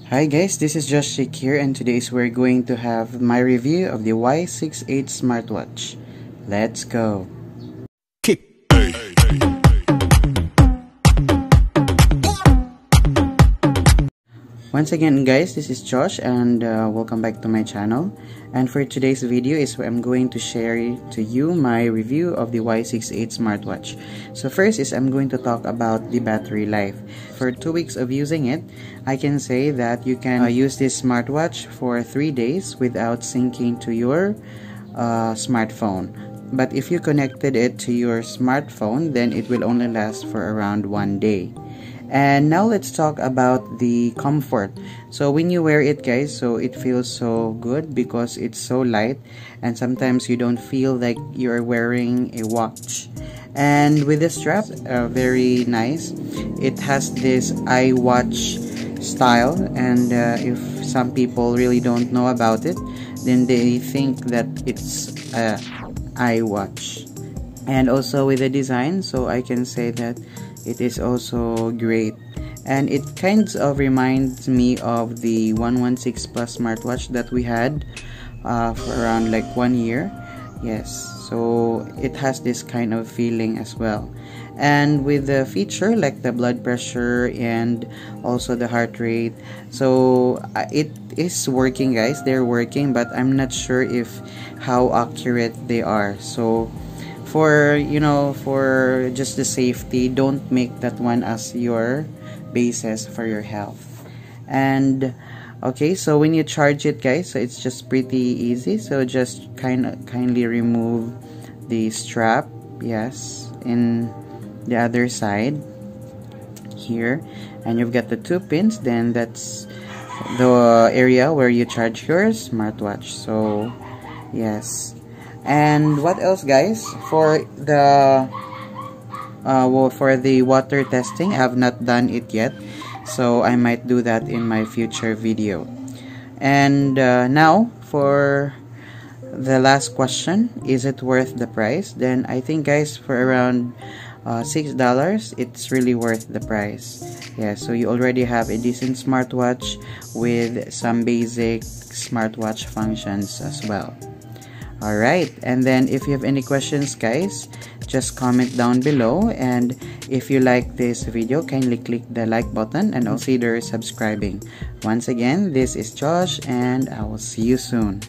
Hi guys, this is Josh here, and today we're going to have my review of the Y68 Smartwatch. Let's go! Once again guys, this is Josh and welcome back to my channel. And for today's video is where I'm going to share to you my review of the Y68 Smartwatch. So first is I'm going to talk about the battery life. For 2 weeks of using it, I can say that you can use this smartwatch for 3 days without syncing to your smartphone. But if you connected it to your smartphone, then it will only last for around 1 day. And now let's talk about the comfort. So when you wear it guys, so it feels so good because it's so light, and sometimes you don't feel like you're wearing a watch. And with the strap, very nice. It has this iWatch style, and if some people really don't know about it, then they think that it's a iWatch. And also with the design, so I can say that it is also great, and it kind of reminds me of the 116 Plus smartwatch that we had for around like 1 year. Yes, so it has this kind of feeling as well. And with the feature like the blood pressure and also the heart rate, so it is working guys, they're working, but I'm not sure if how accurate they are. So for for just the safety, don't make that one as your basis for your health. And okay, so when you charge it guys, so it's just pretty easy. So just kindly remove the strap, yes, in the other side here, and you've got the 2 pins, then that's the area where you charge your smartwatch. So yes. And what else guys, for the water testing, I have not done it yet, so I might do that in my future video. And now for the last question, is it worth the price? Then I think guys, for around $6, it's really worth the price. Yeah, so you already have a decent smartwatch with some basic smartwatch functions as well. Alright, and then if you have any questions guys, just comment down below, and if you like this video, kindly click the like button and consider subscribing. Once again, this is Josh, and I will see you soon.